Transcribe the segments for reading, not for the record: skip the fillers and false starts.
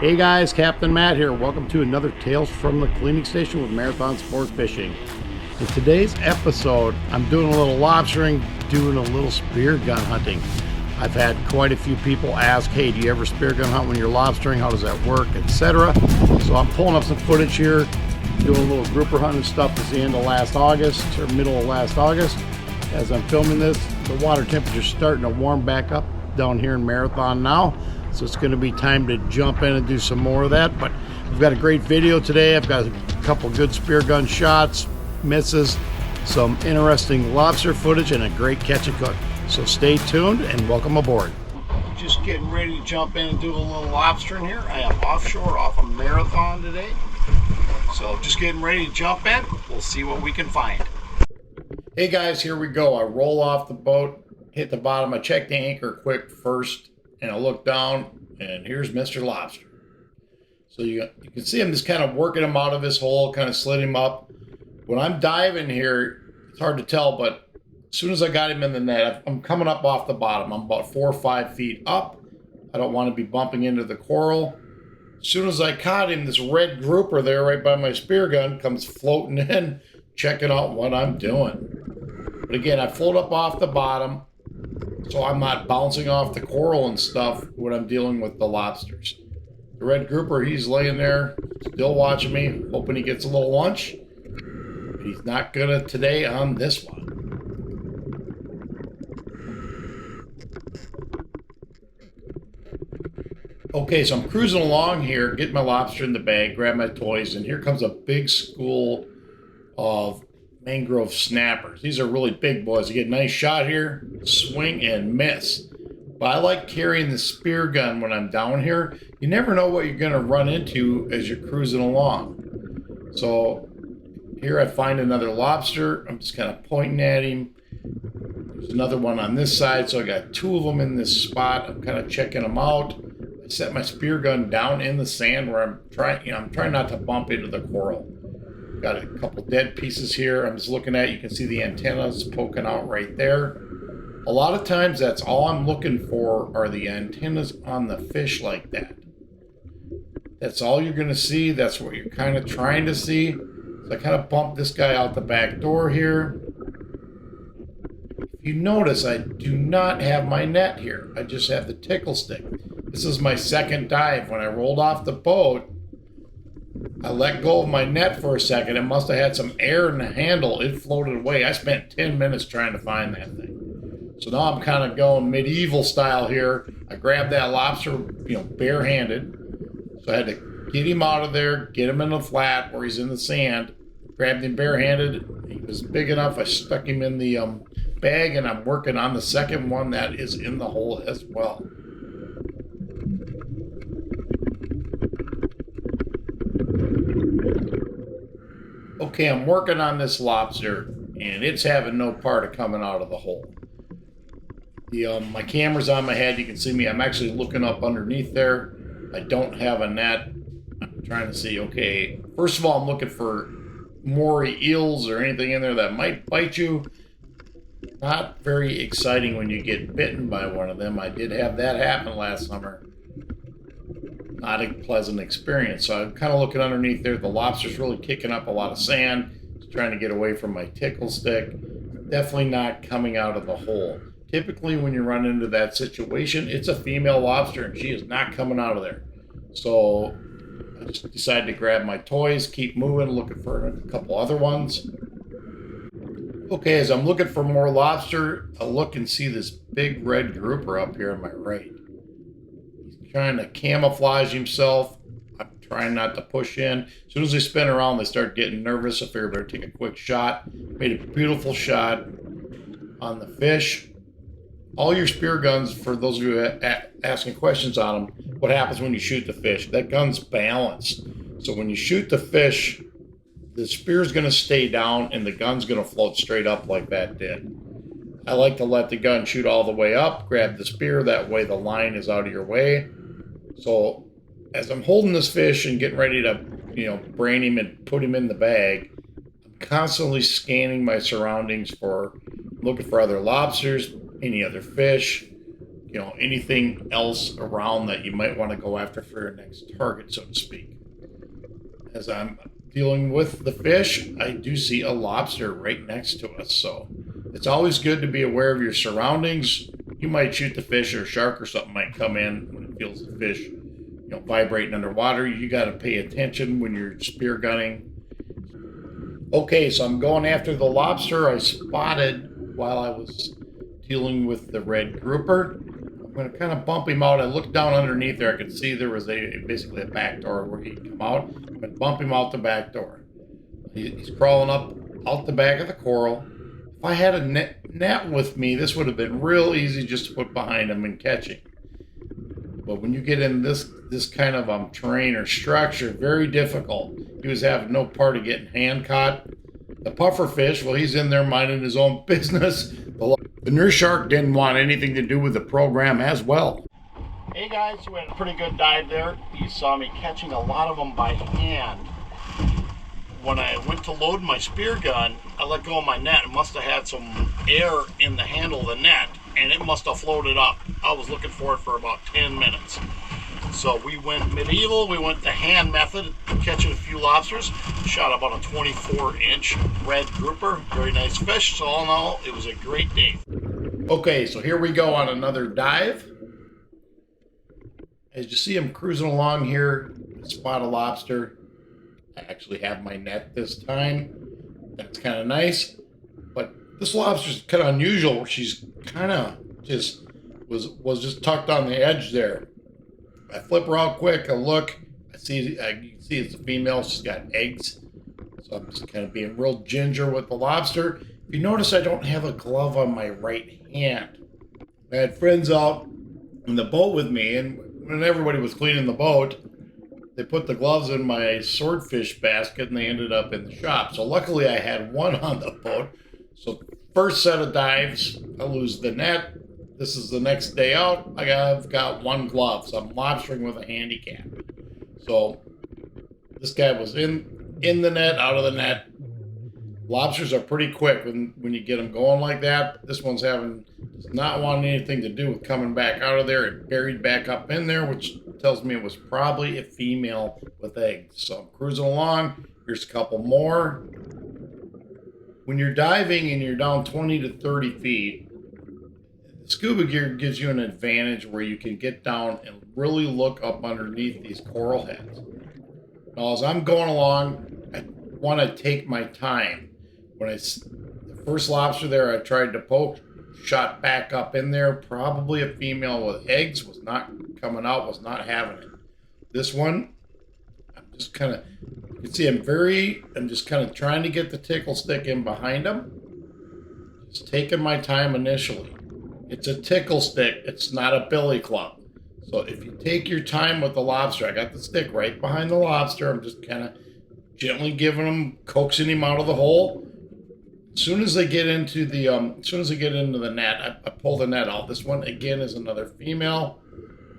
Hey guys, Captain Matt here. Welcome to another Tales from the Cleaning Station with Marathon Sport Fishing. In today's episode, I'm doing a little lobstering, doing a little spear gun hunting. I've had quite a few people ask, hey, do you ever spear gun hunt when you're lobstering? How does that work, etc. So I'm pulling up some footage here, doing a little grouper hunting stuff at the end of last August, or middle of last August. As I'm filming this, the water temperature's starting to warm back up down here in Marathon now. So it's going to be time to jump in and do some more of that. But we've got a great video today. I've got a couple good spear gun shots, misses, some interesting lobster footage, and a great catch and cook. So stay tuned and welcome aboard. Just getting ready to jump in and do a little lobstering here. I am offshore off a Marathon today. So just getting ready to jump in. We'll see what we can find. Hey guys, here we go. I roll off the boat, hit the bottom. I check the anchor quick first. And I look down, and here's Mr. Lobster. So you can see him just kind of working him out of his hole, kind of slid him up. When I'm diving here, it's hard to tell, but as soon as I got him in the net, I'm coming up off the bottom. I'm about 4 or 5 feet up. I don't want to be bumping into the coral. As soon as I caught him, this red grouper there right by my spear gun comes floating in, checking out what I'm doing. But again, I float up off the bottom, so I'm not bouncing off the coral and stuff when I'm dealing with the lobsters. The red grouper, he's laying there, still watching me, hoping he gets a little lunch. But he's not gonna today on this one. Okay, so I'm cruising along here, getting my lobster in the bag, grab my toys, and here comes a big school of mangrove snappers. These are really big boys. You get a nice shot here, swing and miss. But I like carrying the spear gun when I'm down here. You never know what you're going to run into as you're cruising along. So here I find another lobster. I'm just kind of pointing at him. There's another one on this side, so I got 2 of them in this spot. I'm kind of checking them out. I set my spear gun down in the sand where I'm trying not to bump into the coral. Got a couple dead pieces here. I'm just looking at, you can see the antennas poking out right there. A lot of times that's all I'm looking for are the antennas on the fish like that. That's all you're going to see. That's what you're kind of trying to see. So I kind of bumped this guy out the back door here. If you notice, I do not have my net here. I just have the tickle stick. This is my second dive. When I rolled off the boat, I let go of my net for a second. It must have had some air in the handle. It floated away. I spent 10 minutes trying to find that thing. So now I'm kind of going medieval style here. I grabbed that lobster, barehanded. So I had to get him out of there, get him in the flat where he's in the sand. Grabbed him barehanded. He was big enough. I stuck him in the bag, and I'm working on the second one that is in the hole as well. Okay, I'm working on this lobster, and it's having no part of coming out of the hole. My camera's on my head. You can see me. I'm actually looking up underneath there. I don't have a net. I'm trying to see, okay, first of all, I'm looking for moray eels or anything in there that might bite you. Not very exciting when you get bitten by one of them. I did have that happen last summer. Not a pleasant experience. So I'm kind of looking underneath there. The lobster's really kicking up a lot of sand. It's trying to get away from my tickle stick. Definitely not coming out of the hole. Typically when you run into that situation, it's a female lobster and she is not coming out of there. So I just decided to grab my toys, keep moving, looking for a couple other ones. Okay, as I'm looking for more lobster, I look and see this big red grouper up here on my right. Trying to camouflage himself. I'm trying not to push in. As soon as they spin around, they start getting nervous. I figured I better take a quick shot. Made a beautiful shot on the fish. All your spear guns, for those of you asking questions on them, what happens when you shoot the fish? That gun's balanced. So when you shoot the fish, the spear's going to stay down and the gun's going to float straight up like that did. I like to let the gun shoot all the way up, grab the spear, that way the line is out of your way. So as I'm holding this fish and getting ready to, brain him and put him in the bag, I'm constantly scanning my surroundings looking for other lobsters, any other fish, anything else around that you might want to go after for your next target, so to speak. As I'm dealing with the fish, I do see a lobster right next to us, so it's always good to be aware of your surroundings. You might shoot the fish, or a shark or something might come in when it feels the fish, vibrating underwater. You got to pay attention when you're spear gunning. Okay, so I'm going after the lobster I spotted while I was dealing with the red grouper. I'm going to kind of bump him out. I looked down underneath there. I could see there was basically a back door where he'd come out. I'm going to bump him out the back door. He's crawling up out the back of the coral. If I had a net with me, this would have been real easy just to put behind him and catch him. But when you get in this kind of terrain or structure, very difficult. He was having no part of getting hand caught. The puffer fish, well, he's in there minding his own business. The nurse shark didn't want anything to do with the program as well. Hey guys, we had a pretty good dive there. You saw me catching a lot of them by hand. When I went to load my spear gun, I let go of my net. It must have had some air in the handle of the net, and it must have floated up. I was looking for it for about 10 minutes. So we went medieval, we went the hand method, catching a few lobsters. Shot about a 24-inch red grouper. Very nice fish. So all in all, it was a great day. Okay, so here we go on another dive. As you see, I'm cruising along here, spot a lobster. I actually have my net this time. That's kind of nice. But this lobster's kind of unusual. She's kind of just was just tucked on the edge there. I flip her out quick. I look. You can see it's a female. She's got eggs. So I'm just kind of being real ginger with the lobster. If you notice, I don't have a glove on my right hand. I had friends out in the boat with me, and when everybody was cleaning the boat, they put the gloves in my swordfish basket, and they ended up in the shop. So luckily, I had one on the boat. So first set of dives, I lose the net. This is the next day out. I've got one glove, so I'm lobstering with a handicap. So this guy was in the net, out of the net. Lobsters are pretty quick when you get them going like that. This one's does not want anything to do with coming back out of there. It buried back up in there, which tells me it was probably a female with eggs. So I'm cruising along. Here's a couple more. When you're diving and you're down 20 to 30 feet, scuba gear gives you an advantage where you can get down and really look up underneath these coral heads. Now, as I'm going along, I want to take my time. The first lobster there I tried to poke, shot back up in there, probably a female with eggs, was not coming out, was not having it. This one, I'm just kind of, you can see I'm just kind of trying to get the tickle stick in behind him. Just taking my time initially. It's a tickle stick, it's not a billy club. So if you take your time with the lobster, I got the stick right behind the lobster. I'm just kind of gently giving him, coaxing him out of the hole. As soon as they get into the net, I pull the net out. This one again is another female.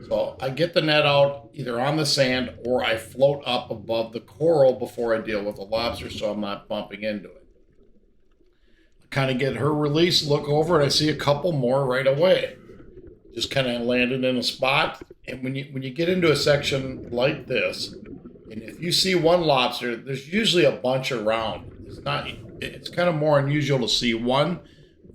So I get the net out either on the sand or I float up above the coral before I deal with the lobster, so I'm not bumping into it. I kind of get her release, look over, and I see a couple more right away. Just kind of landed in a spot. And when you get into a section like this, and if you see one lobster, there's usually a bunch around. It's kind of more unusual to see one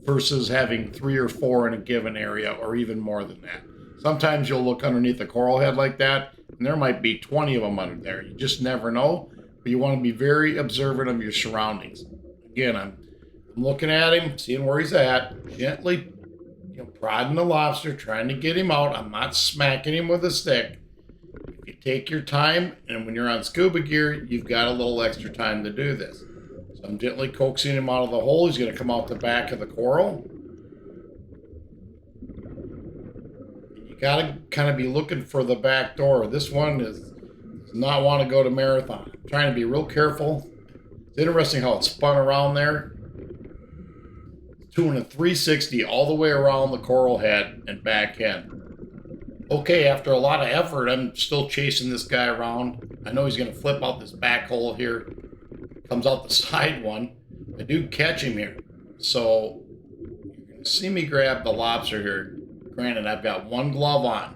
versus having 3 or 4 in a given area, or even more than that. Sometimes you'll look underneath a coral head like that, and there might be 20 of them under there. You just never know, but you want to be very observant of your surroundings. Again, I'm looking at him, seeing where he's at, gently, prodding the lobster, trying to get him out. I'm not smacking him with a stick. If you take your time, and when you're on scuba gear, you've got a little extra time to do this. So I'm gently coaxing him out of the hole. He's going to come out the back of the coral. You got to kind of be looking for the back door. This one does not want to go to marathon. I'm trying to be real careful. It's interesting how it spun around there. Doing a 360 all the way around the coral head and back in. Okay, after a lot of effort, I'm still chasing this guy around. I know he's going to flip out this back hole here. Comes out the side one. I do catch him here. So you're going to see me grab the lobster here. Granted, I've got one glove on.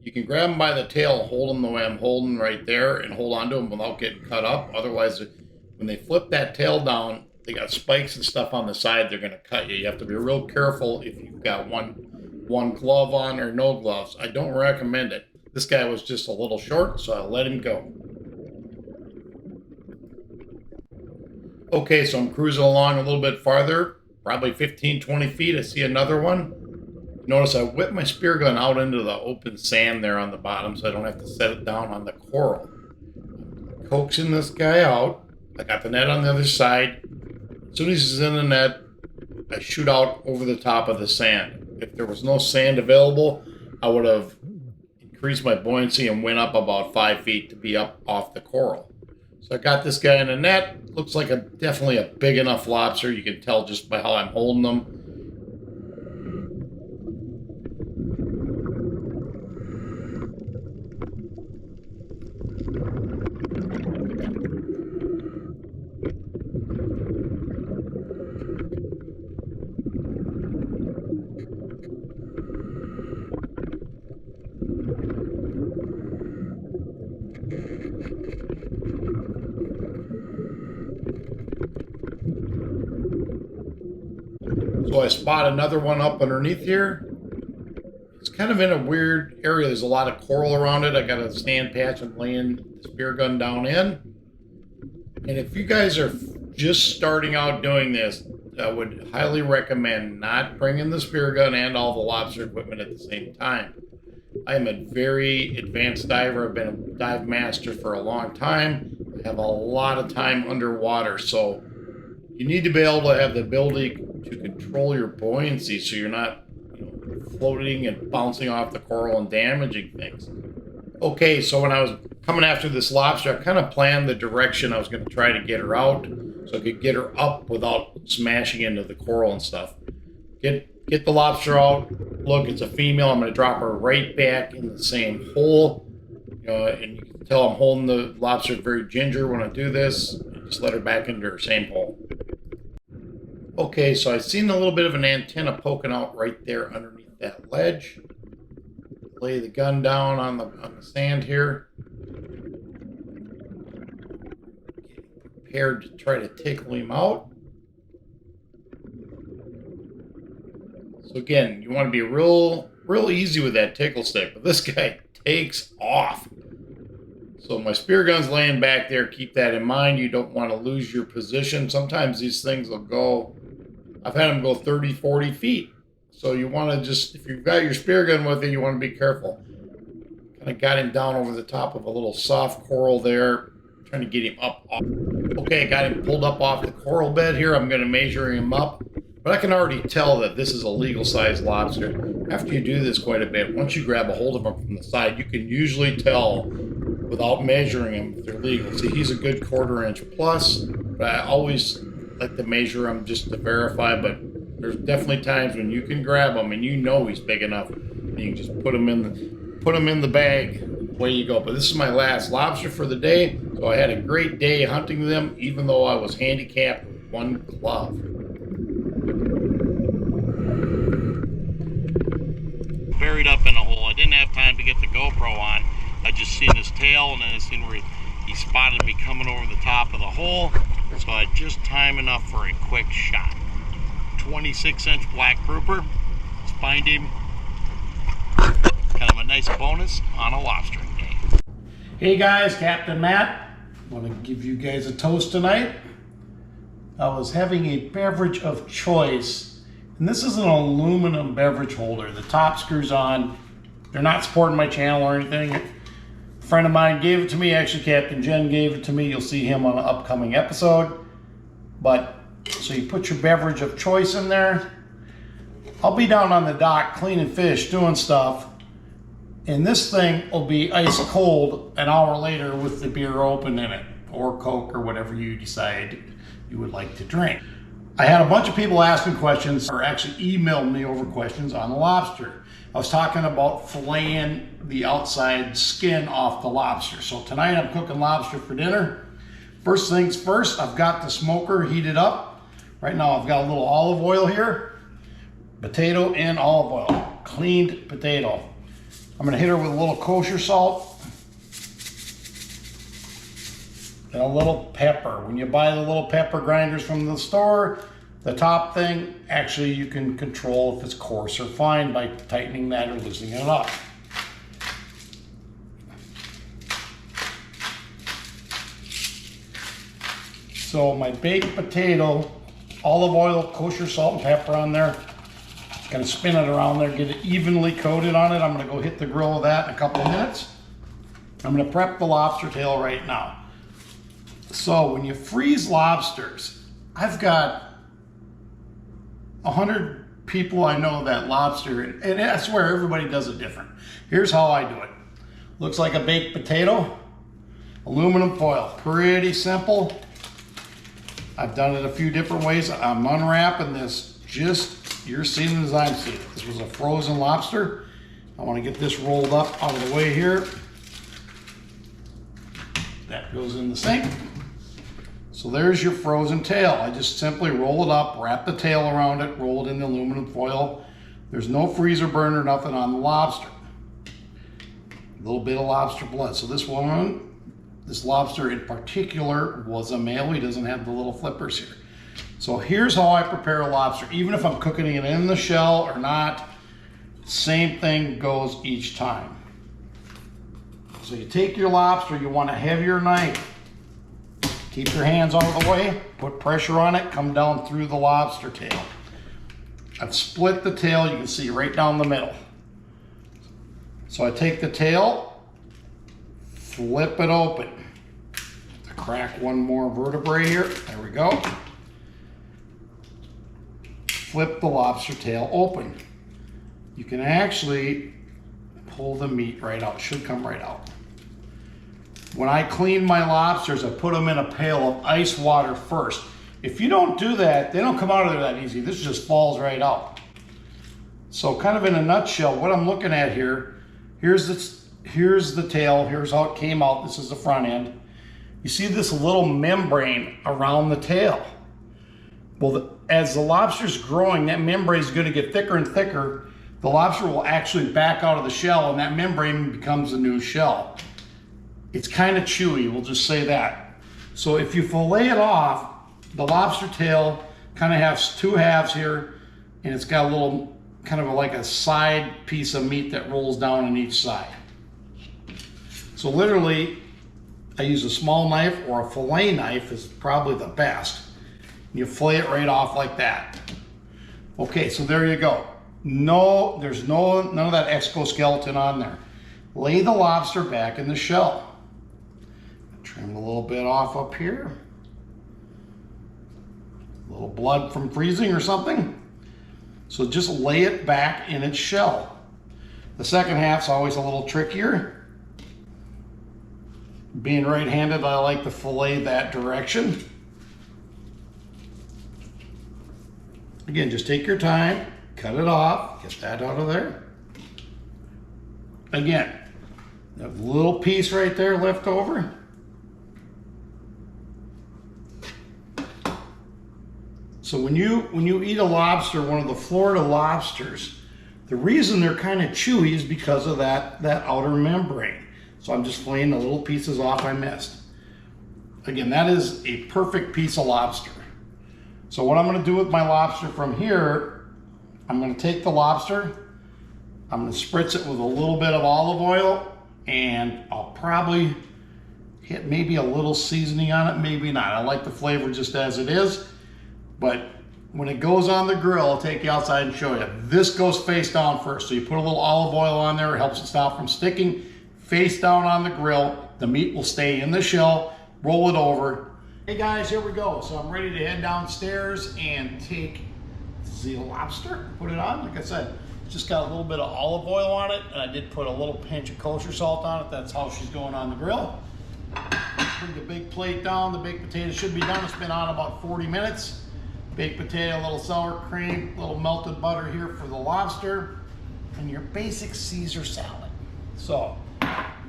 You can grab them by the tail, hold them the way I'm holding right there, and hold on to them without getting cut up. Otherwise, when they flip that tail down, they got spikes and stuff on the side, they're going to cut you. You have to be real careful if you've got one glove on or no gloves. I don't recommend it. This guy was just a little short, so I let him go. Okay, so I'm cruising along a little bit farther, probably 15, 20 feet. I see another one. Notice I whip my spear gun out into the open sand there on the bottom so I don't have to set it down on the coral. Coaxing this guy out. I got the net on the other side. As soon as he's in the net, I shoot out over the top of the sand. If there was no sand available, I would have increased my buoyancy and went up about 5 feet to be up off the coral. So I got this guy in the net. Looks like definitely a big enough lobster. You can tell just by how I'm holding them. So I spot another one up underneath here. It's kind of in a weird area. There's a lot of coral around it. I got a stand patch I'm laying the spear gun down in. And if you guys are just starting out doing this, I would highly recommend not bringing the spear gun and all the lobster equipment at the same time. I am a very advanced diver. I've been a dive master for a long time. I have a lot of time underwater, so you need to be able to have the ability to control your buoyancy so you're not floating and bouncing off the coral and damaging things. Okay, so when I was coming after this lobster, I kind of planned the direction I was going to try to get her out so I could get her up without smashing into the coral and stuff. Get the lobster out. Look, it's a female. I'm going to drop her right back in the same hole. And you can tell I'm holding the lobster very ginger when I do this. Just let her back into her same hole. Okay, so I've seen a little bit of an antenna poking out right there underneath that ledge. Lay the gun down on the sand here. Getting prepared to try to tickle him out. So again, you want to be real easy with that tickle stick, but this guy takes off. So my spear gun's laying back there. Keep that in mind. You don't want to lose your position. Sometimes these things will go, I've had them go 30, 40 feet. So you want to just, if you've got your spear gun with you, you want to be careful. Kind of got him down over the top of a little soft coral there. Trying to get him up. Okay, got him pulled up off the coral bed here. I'm going to measure him up. But I can already tell that this is a legal sized lobster. After you do this quite a bit, once you grab a hold of them from the side, you can usually tell without measuring them if they're legal. See, he's a good 1/4 inch plus, but I always like to measure him just to verify. But there's definitely times when you can grab him and you know he's big enough, and you can just put him in the bag. Away you go. But this is my last lobster for the day, so I had a great day hunting them, even though I was handicapped with one glove. Buried up in a hole. I didn't have time to get the GoPro on. I just seen his tail, and then I seen where he spotted me coming over the top of the hole. So I just time enough for a quick shot. 26-inch black grouper. Let's find him. Kind of a nice bonus on a lobstering day. Hey guys, Captain Matt. I want to give you guys a toast tonight. I was having a beverage of choice. And this is an aluminum beverage holder. The top screws on. They're not supporting my channel or anything. A friend of mine gave it to me. Actually, Captain Jen gave it to me. You'll see him on an upcoming episode. But, so you put your beverage of choice in there. I'll be down on the dock cleaning fish, doing stuff. And this thing will be ice cold an hour later with the beer open in it. Or Coke or whatever you decide you would like to drink. I had a bunch of people asking questions, or actually emailed me over questions on the lobster. I was talking about filleting the outside skin off the lobster. So tonight I'm cooking lobster for dinner. First things first, I've got the smoker heated up. Right now I've got a little olive oil here, potato and olive oil. cleaned potato. I'm gonna hit her with a little kosher salt and a little pepper. When you buy the little pepper grinders from the store, the top thing, actually you can control if it's coarse or fine by tightening that or loosening it up. So my baked potato, olive oil, kosher salt and pepper on there. Gonna spin it around there, get it evenly coated on it. I'm gonna go hit the grill with that in a couple of minutes. I'm gonna prep the lobster tail right now. So when you freeze lobsters, I've got 100 people I know that lobster, and I swear everybody does it different. Here's how I do it. Looks like a baked potato, aluminum foil, pretty simple. I've done it a few different ways. I'm unwrapping this, just you're seeing it as I'm seeing it. This was a frozen lobster. I want to get this rolled up out of the way here. That goes in the sink. So there's your frozen tail. I just simply roll it up, wrap the tail around it, roll it in the aluminum foil. There's no freezer burn or nothing on the lobster. A little bit of lobster blood. So this lobster in particular was a male. He doesn't have the little flippers here. So here's how I prepare a lobster. Even if I'm cooking it in the shell or not, same thing goes each time. So you take your lobster, you want a heavier knife. Keep your hands out of the way, put pressure on it, come down through the lobster tail. I've split the tail, you can see right down the middle. So I take the tail, flip it open. To crack one more vertebrae here, there we go. Flip the lobster tail open. You can actually pull the meat right out, it should come right out. When I clean my lobsters, I put them in a pail of ice water first. If you don't do that, they don't come out of there that easy. This just falls right out. So kind of in a nutshell, what I'm looking at here, here's the tail, here's how it came out, this is the front end. You see this little membrane around the tail. Well, as the lobster's growing, that membrane is going to get thicker and thicker. The lobster will actually back out of the shell and that membrane becomes a new shell. It's kind of chewy, we'll just say that. So if you fillet it off, the lobster tail kind of has two halves here, and it's got a little, kind of like a side piece of meat that rolls down on each side. So literally, I use a small knife, or a fillet knife is probably the best. You fillet it right off like that. Okay, so there you go. There's none of that exoskeleton on there. Lay the lobster back in the shell. Trim a little bit off up here. A little blood from freezing or something. So just lay it back in its shell. The second half's always a little trickier. Being right-handed, I like to fillet that direction. Again, just take your time, cut it off, get that out of there. Again, that little piece right there left over. So when you eat a lobster, one of the Florida lobsters, the reason they're kind of chewy is because of that outer membrane. So I'm just filleting the little pieces off I missed. Again, that is a perfect piece of lobster. So what I'm going to do with my lobster from here, I'm going to take the lobster, I'm going to spritz it with a little bit of olive oil, and I'll probably hit maybe a little seasoning on it, maybe not. I like the flavor just as it is. But when it goes on the grill, I'll take you outside and show you. This goes face down first. So you put a little olive oil on there, it helps it stop from sticking. Face down on the grill, the meat will stay in the shell, roll it over. Hey guys, here we go. So I'm ready to head downstairs and take the lobster, put it on. Like I said, it's just got a little bit of olive oil on it, and I did put a little pinch of kosher salt on it. That's how she's going on the grill. Bring the big plate down. The baked potato should be done. It's been on about 40 minutes. Baked potato, a little sour cream, a little melted butter here for the lobster, and your basic Caesar salad. So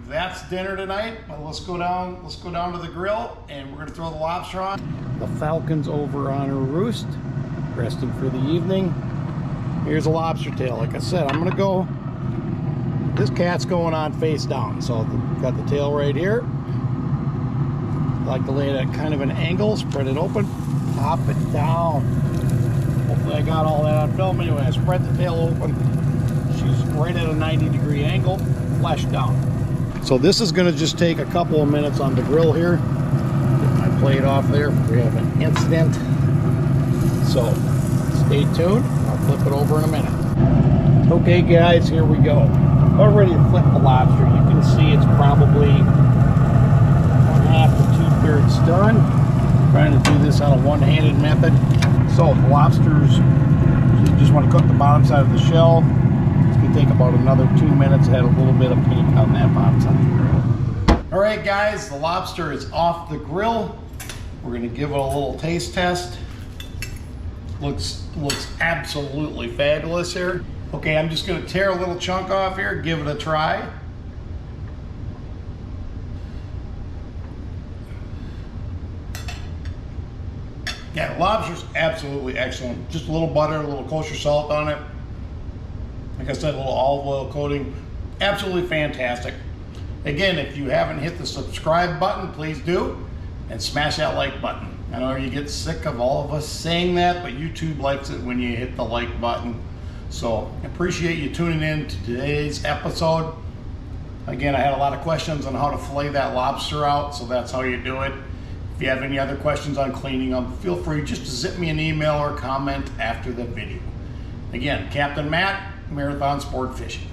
that's dinner tonight. But let's go down to the grill, and we're gonna throw the lobster on. The falcon's over on her roost, resting for the evening. Here's a lobster tail. Like I said, I'm gonna go, this cat's going on face down. So got the tail right here. Like to lay it at kind of an angle, spread it open, pop it down. Hopefully I got all that on film. Anyway, I spread the tail open. She's right at a 90-degree angle, flesh down. So this is gonna just take a couple of minutes on the grill here. Get my plate off there. We have an incident. So stay tuned. I'll flip it over in a minute. Okay guys, here we go. About ready to flip the lobster. You can see it's probably 1/2 to 2/3 done. I'm trying to do this on a one-handed method. So the lobsters, you just want to cook the bottom side of the shell. It's going to take about another 2 minutes. Add a little bit of pink on that bottom side of the grill. All right guys, the lobster is off the grill. We're going to give it a little taste test. Looks absolutely fabulous here. Okay, I'm just gonna tear a little chunk off here, give it a try. Yeah, the lobster's absolutely excellent. Just a little butter, a little kosher salt on it. Like I said, a little olive oil coating. Absolutely fantastic. Again, if you haven't hit the subscribe button, please do. And smash that like button. I know you get sick of all of us saying that, but YouTube likes it when you hit the like button. So I appreciate you tuning in to today's episode. Again, I had a lot of questions on how to fillet that lobster out, so that's how you do it. If you have any other questions on cleaning them, feel free just to zip me an email or comment after the video. Again, Captain Matt, Marathon Sport Fishing.